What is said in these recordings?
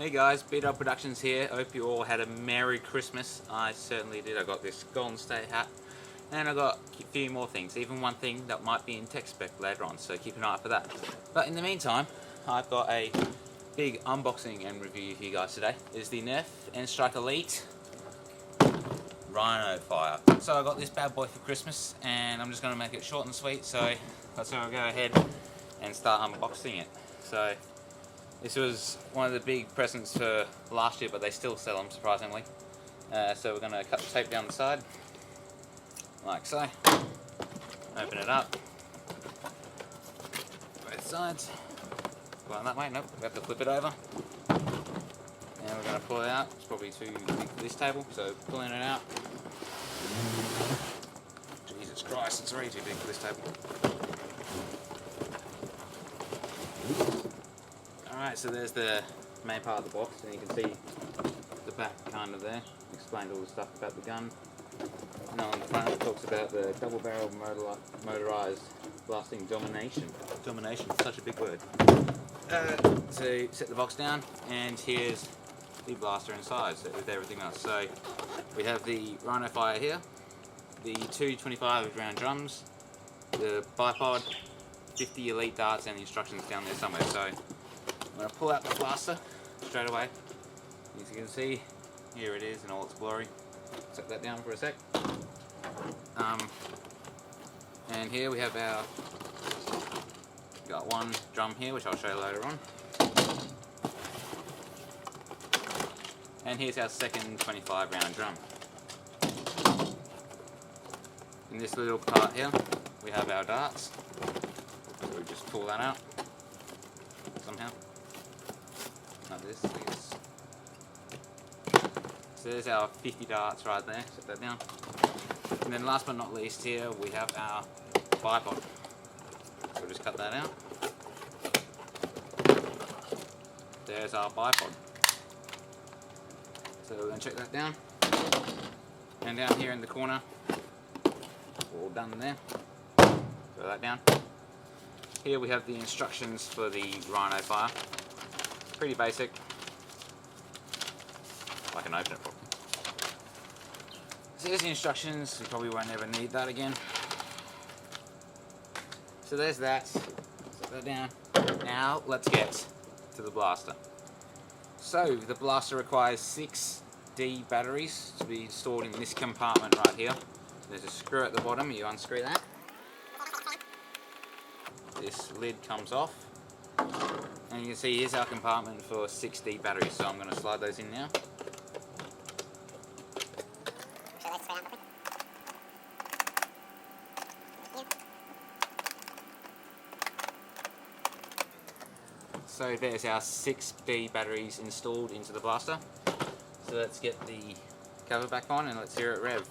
Hey guys, B-Dub Productions here. I hope you all had a Merry Christmas. I certainly did. I got this Golden State hat and I got a few more things, even one thing that might be in tech spec later on, so keep an eye out for that. But in the meantime, I've got a big unboxing and review for you guys today. It's the Nerf N-Strike Elite RHINO Fire. So I got this bad boy for Christmas and I'm just going to make it short and sweet, so that's why I'll go ahead and start unboxing it. So this was one of the big presents for last year, but they still sell them, surprisingly. So we're going to cut the tape down the side, like so. Open it up, both sides. Go on that way, nope, we have to flip it over. And we're going to pull it out. It's probably too big for this table, so pulling it out. Jesus Christ, it's already too big for this table. Alright, so there's the main part of the box, and you can see the back kind of there. Explains all the stuff about the gun. And on the front it talks about the double barrel motorized blasting domination. Domination, such a big word. So set the box down, and here's the blaster inside, so with everything else. So we have the RHINO Fire here, the two 25 round drums, the bipod, 50 elite darts, and the instructions down there somewhere. So I'm going to pull out the blaster straight away. As you can see, here it is in all its glory. Set that down for a sec. And here we have our, got one drum here, which I'll show you later on. And here's our second 25 round drum. In this little part here, we have our darts. So we just pull that out somehow. Like this, I guess. So there's our 50 darts right there, set that down. And then last but not least here, we have our bipod. So we'll just cut that out. There's our bipod. So we're going to check that down. And down here in the corner, all done there. Throw that down. Here we have the instructions for the RHINO Fire. Pretty basic. If I can open it properly. So here's the instructions. We probably won't ever need that again. So there's that. Set that down. Now let's get to the blaster. So the blaster requires 6 D batteries to be stored in this compartment right here. There's a screw at the bottom. You unscrew that. This lid comes off. And you can see here's our compartment for 6 D batteries. So I'm going to slide those in now. So there's our 6 B batteries installed into the blaster. So let's get the cover back on and let's hear it rev.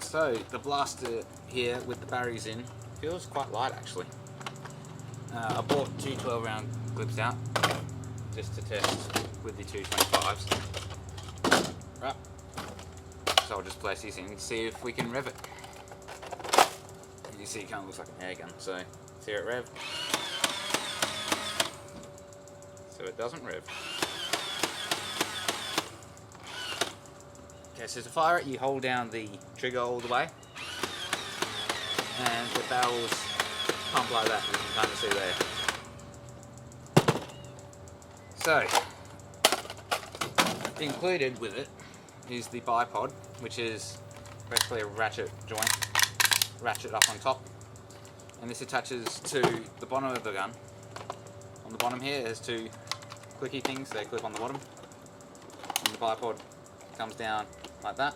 So the blaster here with the batteries in feels quite light actually. I bought 2 12 round clips out just to test with the 2 25s. Right. So I'll just place these in and see if we can rev it. You see it kind of looks like an air gun, so let's hear it rev. So it doesn't rev. Okay, so to fire it you hold down the trigger all the way and the barrels pump like that, you can kind of see there. So, included with it is the bipod, which is basically a ratchet joint, ratchet up on top, and this attaches to the bottom of the gun. On the bottom here there's 2 clicky things, they clip on the bottom, and the bipod comes down like that.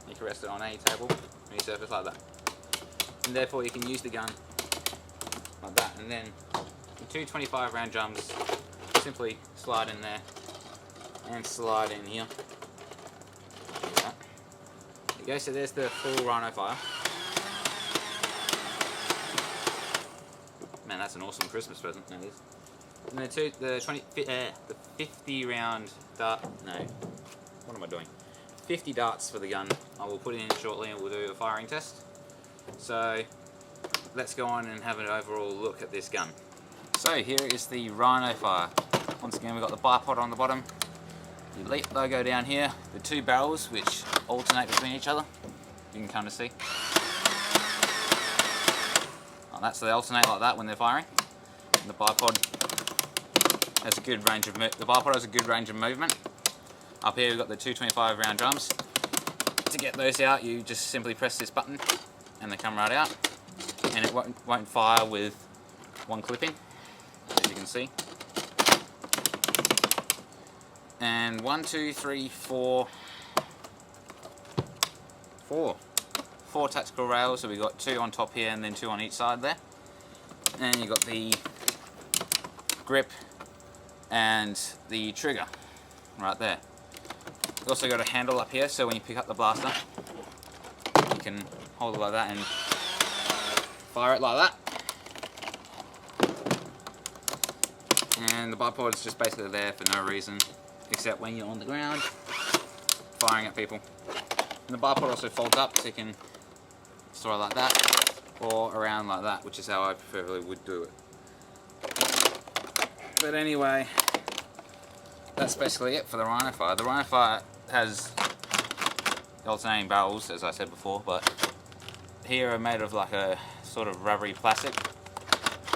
You can rest it on any table, any surface like that, and therefore you can use the gun like that. And then the 2 25 round drums simply slide in there and slide in here. There you go, so there's the full RHINO Fire. Man, that's an awesome Christmas present, that is. And the 50 round dart, no, what am I doing? 50 darts for the gun. I will put it in shortly and we'll do a firing test. So let's go on and have an overall look at this gun. So here is the RHINO fire. Once again, we've got the bipod on the bottom, the Elite logo down here, the two barrels which alternate between each other. You can kind of see. Like that, so they alternate like that when they're firing. And the bipod has a good range of movement. Up here we've got the 225 round drums. To get those out, you just simply press this button and they come right out. And it won't fire with one clip in, as you can see. And 1, 2, 3, 4 tactical rails. So we've got 2 on top here and then 2 on each side there. And you've got the grip and the trigger right there. You've also got a handle up here, so when you pick up the blaster, you can hold it like that and fire it like that. And the bipod is just basically there for no reason, except when you're on the ground, firing at people. And the bipod also folds up, so you can store it like that, or around like that, which is how I preferably would do it. But anyway, that's basically it for the RHINO fire. The RHINO fire has alternating barrels, as I said before, but here are made of like a sort of rubbery plastic,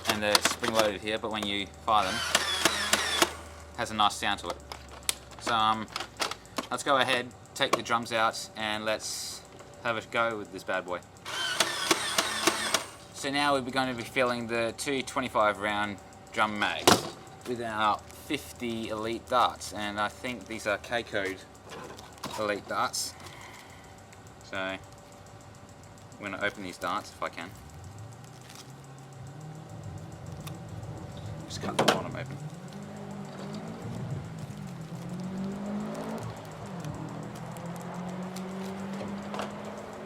and they're spring loaded here, but when you fire them, it has a nice sound to it. So let's go ahead, take the drums out, and let's have a go with this bad boy. So now we're going to be filling the 225 round drum mags with our 50 Elite darts, and I think these are K-code Elite darts. So I'm going to open these darts if I can. Just cut the bottom open.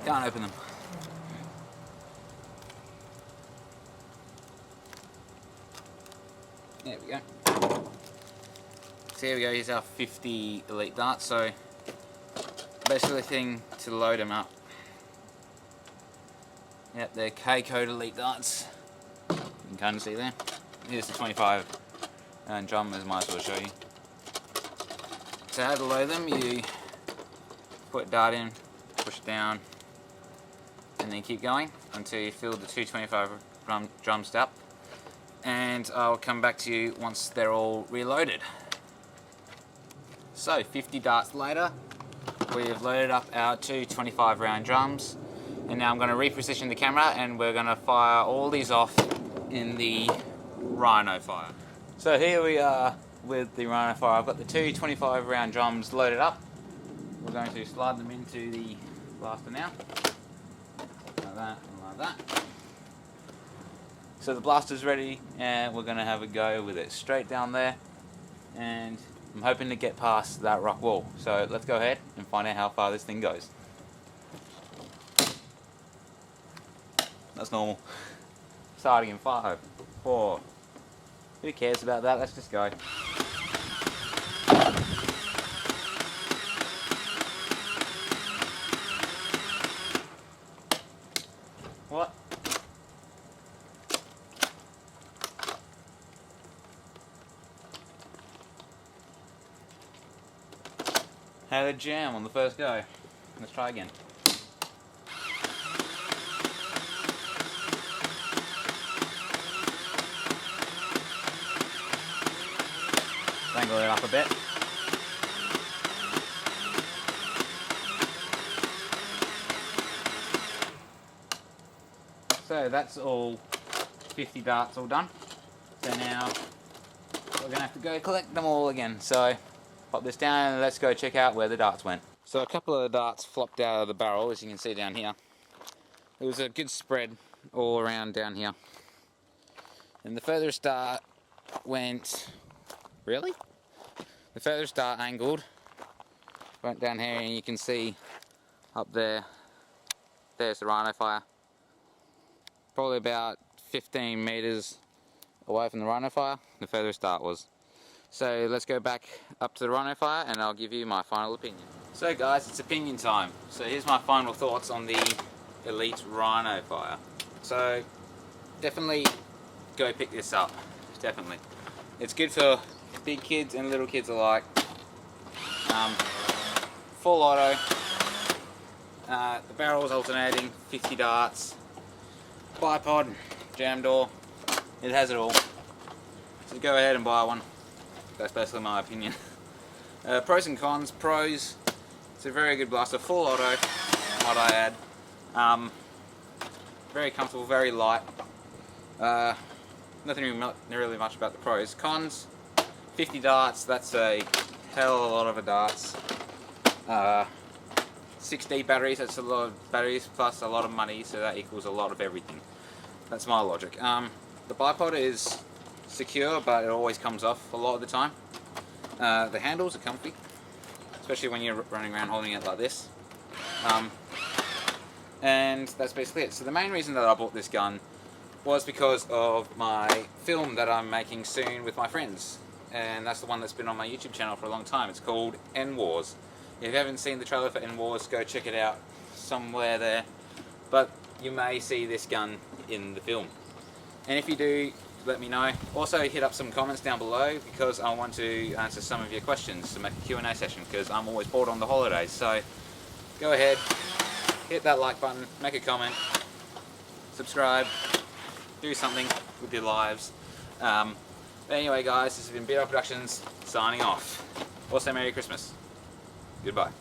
Can't open them. There we go. So here we go, here's our 50 Elite darts. So basically the thing to load them up. Yep, they're K-code Elite darts. You can kind of see there. Here's the 25 drum, as might as well show you. So how to load them, you put a dart in, push it down, and then keep going until you fill the 225 drums up. And I'll come back to you once they're all reloaded. So 50 darts later, we've loaded up our 225 round drums, and now I'm going to reposition the camera and we're going to fire all these off in the RHINO fire. So here we are with the RHINO fire. I've got the 225 round drums loaded up. We're going to slide them into the blaster now, like that and like that. So the blaster's ready and we're going to have a go with it straight down there, and I'm hoping to get past that rock wall. So let's go ahead and find out how far this thing goes. That's normal. Starting in 5, 4. Who cares about that? Let's just go. What? Had a jam on the first go. Let's try again. Angle it up a bit. So that's all 50 darts all done. So now we're going to have to go collect them all again. So pop this down and let's go check out where the darts went. So a couple of the darts flopped out of the barrel, as you can see down here. There was a good spread all around down here. And the furthest dart went... Really? The furthest dart angled went down here, and you can see up there, there's the RHINO fire. Probably about 15 meters away from the RHINO fire, the furthest dart was. So let's go back up to the RHINO fire and I'll give you my final opinion. So guys, it's opinion time. So here's my final thoughts on the Elite RHINO fire. So definitely go pick this up, definitely. It's good for big kids and little kids alike. Full auto, the barrel is alternating, 50 darts, bipod, jam door, it has it all. So go ahead and buy one. That's basically my opinion. Pros and cons. Pros, it's a very good blaster, full auto, might I add. Very comfortable, very light. Nothing really much about the pros. Cons, 50 darts, that's a hell of a lot of darts. 6D batteries, that's a lot of batteries plus a lot of money, so that equals a lot of everything. That's my logic. The bipod is secure, but it always comes off a lot of the time. The handles are comfy, especially when you're running around holding it like this. And that's basically it. So the main reason that I bought this gun was because of my film that I'm making soon with my friends. And that's the one that's been on my YouTube channel for a long time. It's called End Wars. If you haven't seen the trailer for End Wars, go check it out somewhere there. But you may see this gun in the film. And if you do, let me know. Also hit up some comments down below because I want to answer some of your questions to make a Q&A session because I'm always bored on the holidays. So go ahead, hit that like button, make a comment, subscribe, do something with your lives. But anyway guys, this has been BR Productions signing off. Also Merry Christmas. Goodbye.